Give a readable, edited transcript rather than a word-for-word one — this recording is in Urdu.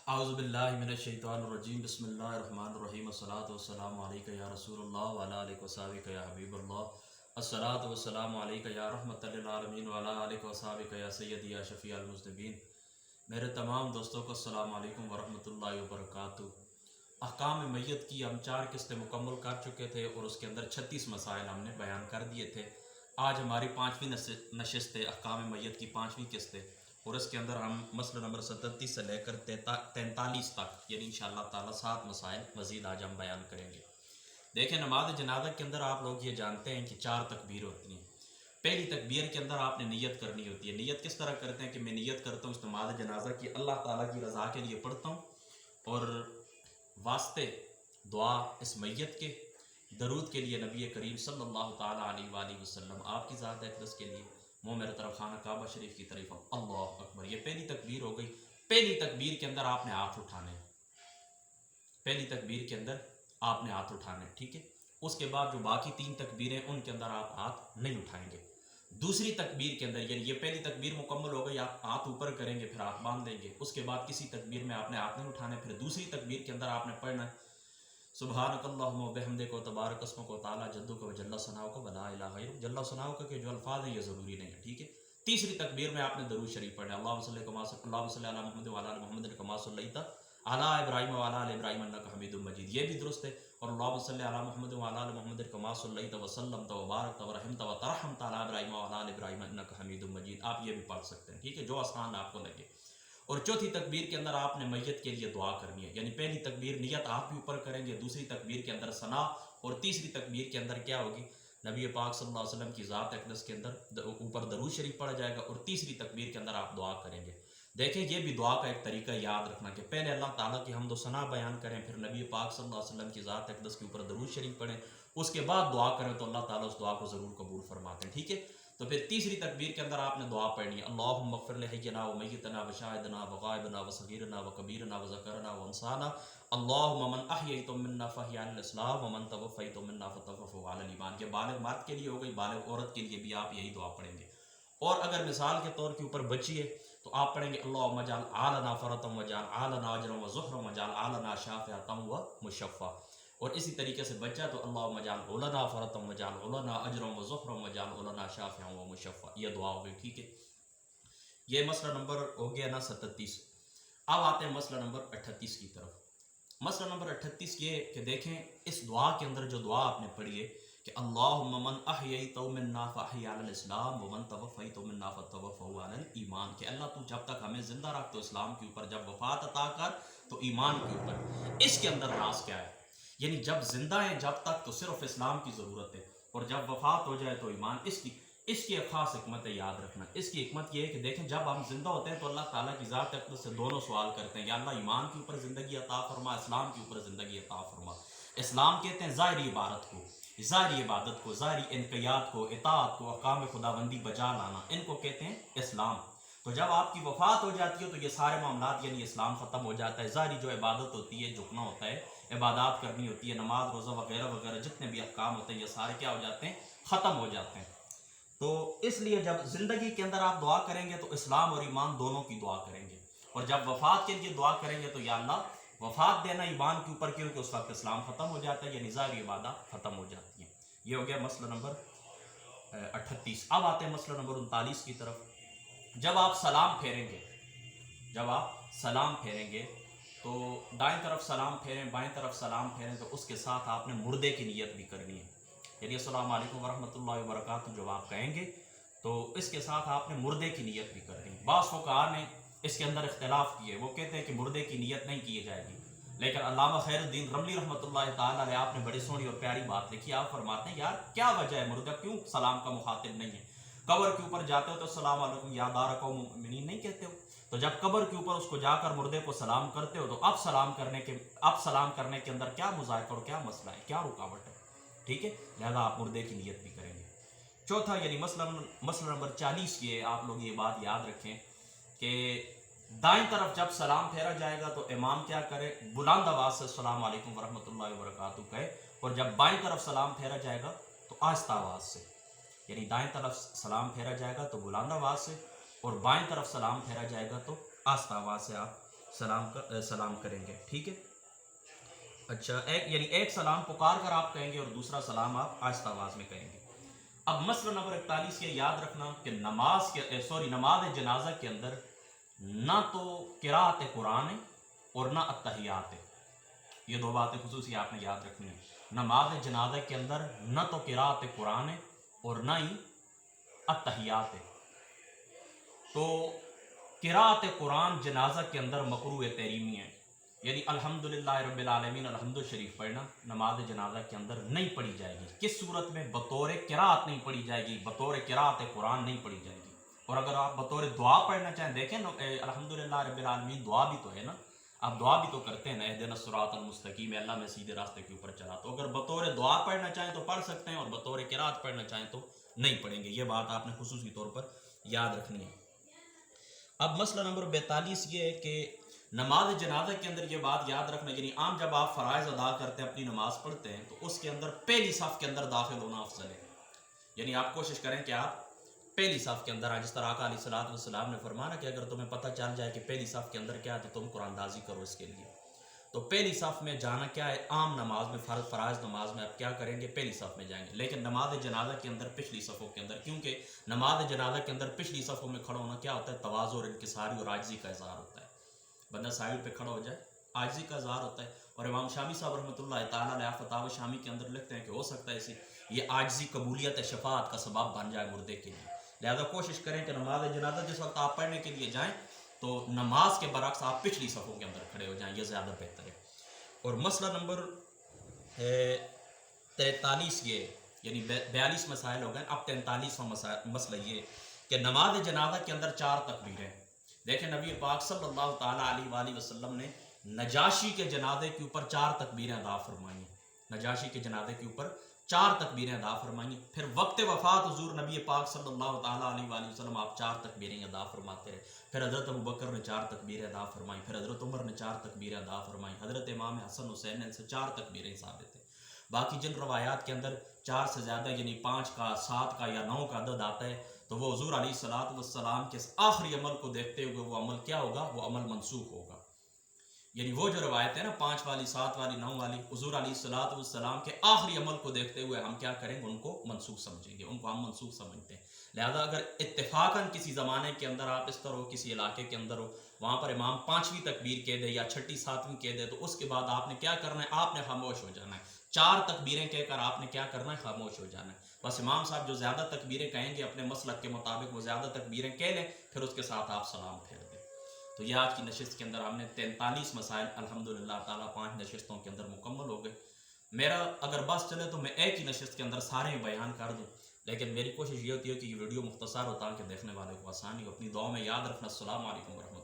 اعوذ باللہ من الشیطان الرجیم بسم اللہ الرحمن الرحیم الصلاۃ والسلام علیک یا رسول اللہ وعلی آلہ وصحبہ یا حبیب اللہ الصلاۃ والسلام علیک یا رحمۃ للعالمین وعلی آلہ وصحبہ یا سیدی یا شفیع المذنبین۔ میرے تمام دوستوں کو السلام علیکم ورحمۃ اللہ وبرکاتہ۔ احکام میت کی ہم 4 قسطیں مکمل کر چکے تھے اور اس کے اندر 36 مسائل ہم نے بیان کر دیے تھے۔ آج ہماری 5ویں نشست ہے احکام میت کی 5ویں قسط ہے، اور اس کے اندر ہم مسئلہ نمبر 37 سے لے کر 43 تک یعنی انشاءاللہ تعالی 7 مسائل مزید آج ہم بیان کریں گے۔ دیکھیں، نماز جنازہ کے اندر آپ لوگ یہ جانتے ہیں کہ 4 تکبیر ہوتی ہیں۔ پہلی تکبیر کے اندر آپ نے نیت کرنی ہوتی ہے۔ نیت کس طرح کرتے ہیں کہ میں نیت کرتا ہوں اس نماز جنازہ کی اللہ تعالیٰ کی رضا کے لیے پڑھتا ہوں، اور واسطے دعا اس میت کے، درود کے لیے نبی کریم صلی اللہ تعالیٰ علیہ وآلہ وسلم آپ کی ذات اقدس کے لیے، منہ میرے طرف خانہ کعبہ شریف کی طرف اللہ اکبر۔ یہ پہلی تکبیر ہو گئی۔ پہلی تکبیر کے اندر آپ نے ہاتھ اٹھانے ہیں، پہلی تکبیر کے اندر آپ نے ہاتھ اٹھانے ہیں، ٹھیک ہے۔ اس کے بعد جو باقی 3 تکبیریں ان کے اندر آپ ہاتھ نہیں اٹھائیں گے۔ دوسری تکبیر کے اندر، یعنی یہ پہلی تکبیر مکمل ہو گئی، آپ ہاتھ اوپر کریں گے، پھر ہاتھ باندھ دیں گے۔ اس کے بعد کسی تکبیر میں آپ نے ہاتھ نہیں اٹھانے۔ پھر دوسری تکبیر کے اندر آپ نے پڑھنا ہے سبحانک اللہم و بحمدک و تبارک اسمک و تعالی جدک و جل ثناؤک و لا الہ غیرک۔ جل ثناؤک کے جو الفاظ ہیں یہ ضروری نہیں ہے، ٹھیک ہے۔ تیسری تکبیر میں آپ نے درود شریف پڑھنا ہے اللہم صلی علی محمد وعلی آل محمد کما صلیت علی ابراہیم وعلی آل ابراہیم انک حمید مجید، یہ بھی درست ہے۔ اور اللہم صلی علی محمد وعلی آل محمد کما صلیت وسلمت وبارکت ورحمت وترحمت علی ابراہیم وعلی آل ابراہیم انک حمید مجید، آپ یہ بھی پڑھ سکتے ہیں، ٹھیک ہے، جو آسان آپ کو لگے۔ اور چوتھی تکبیر کے اندر آپ نے میت کے لیے دعا کرنی ہے، یعنی پہلی تکبیر نیت آپ بھی اوپر کریں گے، دوسری تکبیر کے اندر ثنا، اور تیسری تکبیر کے اندر کیا ہوگی، نبی پاک صلی اللہ علیہ وسلم کی ذات اقدس کے اندر اوپر درود شریف پڑھا جائے گا، اور تیسری تکبیر کے اندر آپ دعا کریں گے۔ دیکھیں، یہ بھی دعا کا ایک طریقہ یاد رکھنا کہ پہلے اللہ تعالیٰ کی حمد و ثنا بیان کریں، پھر نبی پاک صلی اللہ علیہ وسلم کی ذات اقدس کے اوپر درود شریف پڑھیں، اس کے بعد دعا کریں تو اللہ تعالیٰ اس دعا کو ضرور قبول فرماتے ہیں، ٹھیک ہے۔ تو پھر تیسری تکبیر کے اندر آپ نے دعا پڑھنی ہے اللہم اغفر لحینا و میتنا و شاہدنا و غائبنا و صغیرنا و کبیرنا و ذکرنا و انسانا اللہم من احییت منا فحی علی الاسلام و من توفیت منا فتوفہ علی الایمان۔ یہ بالغ مرد کے لیے ہو گئی، بالغ عورت کے لیے بھی آپ یہی دعا پڑھیں گے۔ اور اگر مثال کے طور کے اوپر بچی ہے تو آپ پڑھیں گے اللہم اجعل آلنا فرطا وجعل آلنا اجرا و ظہرا وجعل آلنا شافعتا و مشفع۔ اور اسی طریقے سے بچہ تو اللہم اجعل علنا فرطا وجعل علنا اجرا و ظہرا وجعل علنا شافعا و مشفع، یہ دعا ہو گئی، ٹھیک ہے۔ یہ مسئلہ نمبر ہو گیا نا 37۔ اب آتے ہیں مسئلہ نمبر 38 کی طرف۔ مسئلہ نمبر 38 یہ کہ دیکھیں، اس دعا کے اندر جو دعا آپ نے پڑھی ہے کہ اللہم من احییت منا فاحی علی الاسلام ومن توفیت منا فتوفہ علی الایمان، کہ اللہ تو جب تک ہمیں زندہ رکھ تو اسلام کے اوپر، جب وفات عطا کر تو ایمان کے اوپر۔ اس کے اندر راز کیا ہے؟ یعنی جب زندہ ہیں جب تک تو صرف اسلام کی ضرورت ہے، اور جب وفات ہو جائے تو ایمان۔ اس کی ایک خاص حکمت ہے، یاد رکھنا۔ اس کی حکمت یہ ہے کہ دیکھیں، جب ہم زندہ ہوتے ہیں تو اللہ تعالیٰ کی ذات اقدس سے دونوں سوال کرتے ہیں، یا اللہ ایمان کے اوپر زندگی عطا فرما، اسلام کے اوپر زندگی عطا فرما۔ اسلام کہتے ہیں ظاہری عبادت کو، ظاہری عبادت کو، ظاہری انقیاد کو، اطاعت کو، احکام خداوندی بجا لانا، ان کو کہتے ہیں اسلام۔ تو جب آپ کی وفات ہو جاتی ہے تو یہ سارے معاملات یعنی اسلام ختم ہو جاتا ہے۔ ظاہری جو عبادت ہوتی ہے، جھکنا ہوتا ہے، عبادات کرنی ہوتی ہے، نماز روزہ وغیرہ وغیرہ جتنے بھی احکام ہوتے ہیں یہ سارے کیا ہو جاتے ہیں، ختم ہو جاتے ہیں۔ تو اس لیے جب زندگی کے اندر آپ دعا کریں گے تو اسلام اور ایمان دونوں کی دعا کریں گے، اور جب وفات کے لیے دعا کریں گے تو یا اللہ وفات دینا ایمان کے اوپر، کیونکہ اس وقت اسلام ختم ہو جاتا ہے، یعنی ظاہری عبادات ختم ہو جاتی ہیں۔ یہ ہو گیا مسئلہ نمبر 38۔ اب آتے ہیں مسئلہ نمبر 39 کی طرف۔ جب آپ سلام پھیریں گے، جب آپ سلام پھیریں گے تو دائیں طرف سلام پھیریں، بائیں طرف سلام پھیریں، تو اس کے ساتھ آپ نے مردے کی نیت بھی کرنی ہے، یعنی السلام علیکم ورحمۃ اللہ وبرکاتہ جب آپ کہیں گے تو اس کے ساتھ آپ نے مردے کی نیت بھی کرنی ہے۔ بعض فقہاء نے اس کے اندر اختلاف کیے، وہ کہتے ہیں کہ مردے کی نیت نہیں کی جائے گی، لیکن علامہ خیر الدین رملی رحمۃ اللہ تعالیٰ علیہ آپ نے بڑی سونی اور پیاری بات لکھی۔ آپ فرماتے ہیں یار کیا وجہ ہے، مردہ کیوں سلام کا مخاطب نہیں ہے؟ قبر کے اوپر جاتے ہو تو السلام علیکم یا دار قوم مؤمنین نہیں کہتے ہو، تو جب قبر کے اوپر اس کو جا کر مردے کو سلام کرتے ہو تو اب سلام کرنے کے اندر کیا مذائقہ اور کیا مسئلہ ہے، کیا رکاوٹ ہے، ٹھیک ہے، لہذا آپ مردے کی نیت بھی کریں گے۔ چوتھا یعنی مسئلہ نمبر 40 یہ آپ لوگ یہ بات یاد رکھیں کہ دائیں طرف جب سلام پھیرا جائے گا تو امام کیا کرے، بلند آواز سے السلام علیکم ورحمۃ اللہ وبرکاتہ کہے، اور جب بائیں طرف سلام پھیرا جائے گا تو آہستہ آواز سے، یعنی دائیں طرف سلام پھیرا جائے گا تو بلند آواز سے، اور بائیں طرف سلام پھیرا جائے گا تو آہستہ آواز سے آپ سلام کریں گے، ٹھیک ہے؟ اچھا، ایک سلام پکار کر آپ کہیں گے اور دوسرا سلام آپ آہستہ آواز میں کہیں گے۔ اب مسئلہ نمبر 41 یہ یاد رکھنا کہ نماز جنازہ کے اندر نہ تو قراءت قرآن ہے اور نہ التحیات ہے۔ یہ دو باتیں خصوصی آپ نے یاد رکھنی ہیں۔ نماز جنازہ کے اندر نہ تو قراءت قرآن ہے اور نہ ہی التحیات ہے۔ تو قراءت قرآن جنازہ کے اندر مقروء تحریمی ہے، یعنی الحمدللہ رب العالمین الحمد شریف پڑھنا نماز جنازہ کے اندر نہیں پڑھی جائے گی۔ کس صورت میں؟ بطور قراءت نہیں پڑھی جائے گی، بطور قراءت قرآن نہیں پڑھی جائے گی۔ اور اگر آپ بطور دعا پڑھنا چاہیں، دیکھیں الحمدللہ رب العالمین دعا بھی تو ہے نا، آپ دعا بھی تو کرتے ہیں نا، اہدنا الصراط المستقیم، اللہ میں سیدھے راستے کے اوپر چلا۔ تو اگر بطور دعا پڑھنا چاہیں تو پڑھ سکتے ہیں، اور بطور قراءت پڑھنا چاہیں تو نہیں پڑھیں گے۔ یہ بات آپ نے خصوصی طور پر یاد رکھنی ہے۔ اب مسئلہ نمبر 42 یہ ہے کہ نماز جنازہ کے اندر یہ بات یاد رکھنا، یعنی عام جب آپ فرائض ادا کرتے ہیں، اپنی نماز پڑھتے ہیں، تو اس کے اندر پہلی صف کے اندر داخل ہونا افضل ہے۔ یعنی آپ کوشش کریں کہ آپ پہلی صف کے اندر آئیں، جس طرح آقا علیہ الصلوۃ والسلام نے فرمایا کہ اگر تمہیں پتہ چل جائے کہ پہلی صف کے اندر کیا ہے تو تم قرآن دازی کرو اس کے لیے۔ تو پہلی صف میں جانا کیا ہے؟ عام نماز میں، فرائض نماز میں آپ کیا کریں گے؟ پہلی صف میں جائیں گے۔ لیکن نماز جنازہ کے اندر پچھلی صفوں کے اندر، کیونکہ نماز جنازہ کے اندر پچھلی صفوں میں کھڑا ہونا کیا ہوتا ہے؟ تواضع اور انکساری اور عاجزی کا اظہار ہوتا ہے۔ بندہ سائڈ پہ کھڑا ہو جائے، عاجزی کا اظہار ہوتا ہے۔ اور امام شامی صاحب رحمۃ اللہ تعالیٰ علیہ فتاوی شامی کے اندر لکھتے ہیں کہ ہو سکتا ہے یہ عاجزی قبولیت شفاعت کا سبب بن جائے مردے کے لیے۔ لہذا کوشش کریں کہ نماز جنازہ جس وقت آپ پڑھنے کے لیے جائیں تو نماز کے برعکس آپ پچھلی صفوں کے اندر کھڑے ہو جائیں، یہ زیادہ بہتر ہے۔ اور مسئلہ نمبر 43 یہ، یعنی 42 مسائل ہو گئے، اب 43واں مسئلہ یہ کہ نماز جنازہ کے اندر 4 تکبیریں۔ دیکھیں نبی پاک صلی اللہ تعالیٰ علیہ وآلہ وسلم نے نجاشی کے جنازے کے اوپر 4 تکبیریں ادا فرمائیں۔ نجاشی کے جنازے کے اوپر 4 تکبیریں ادا فرمائیں۔ پھر وقت وفات حضور نبی پاک صلی اللہ تعالیٰ علیہ وآلہ وسلم آپ 4 تکبیریں ادا فرماتے رہے۔ پھر حضرت ابوبکر نے 4 تکبیریں ادا فرمائیں، پھر حضرت عمر نے 4 تکبیریں ادا فرمائیں، حضرت امام حسن حسین نے ان سے 4 تکبیریں ثابت ہیں۔ باقی جن روایات کے اندر 4 سے زیادہ یعنی 5 کا، 7 کا یا 9 کا عدد آتا ہے تو وہ حضور علیہ الصلوۃ والسلام کے آخری عمل کو دیکھتے ہوئے وہ عمل کیا ہوگا؟ وہ عمل منسوخ ہوگا۔ یعنی وہ جو روایت ہے نا 5 والی، 7 والی، 9 والی، حضور علیہ الصلوۃ والسلام کے آخری عمل کو دیکھتے ہوئے ہم کیا کریں گے؟ ان کو منسوخ سمجھیں گے، ان کو ہم منسوخ سمجھتے ہیں۔ لہذا اگر اتفاقاً کسی زمانے کے اندر آپ اس طرح ہو، کسی علاقے کے اندر ہو، وہاں پر امام 5ویں تکبیر کہہ دے یا 6ٹھی 7ویں کہہ دے، تو اس کے بعد آپ نے کیا کرنا ہے؟ آپ نے خاموش ہو جانا ہے۔ 4 تکبیریں کہہ کر آپ نے کیا کرنا ہے؟ خاموش ہو جانا ہے۔ بس امام صاحب جو زیادہ تکبیریں کہیں گے اپنے مسلک کے مطابق وہ زیادہ تکبیریں کہہ لیں، پھر اس کے ساتھ آپ سلام پھیر دیں۔ تو یہ آج کی نشست کے اندر ہم نے 43 مسائل الحمدللہ تعالیٰ 5 نشستوں کے اندر مکمل ہو گئے۔ میرا اگر بس چلے تو میں ایک ہی نشست کے اندر سارے بیان کر دوں، لیکن میری کوشش یہ ہوتی ہے کہ یہ ویڈیو مختصر ہو تاکہ دیکھنے والے کو آسانی ہو۔ اپنی دعاؤں میں یاد رکھنا۔ السلام علیکم ورحمۃ اللہ۔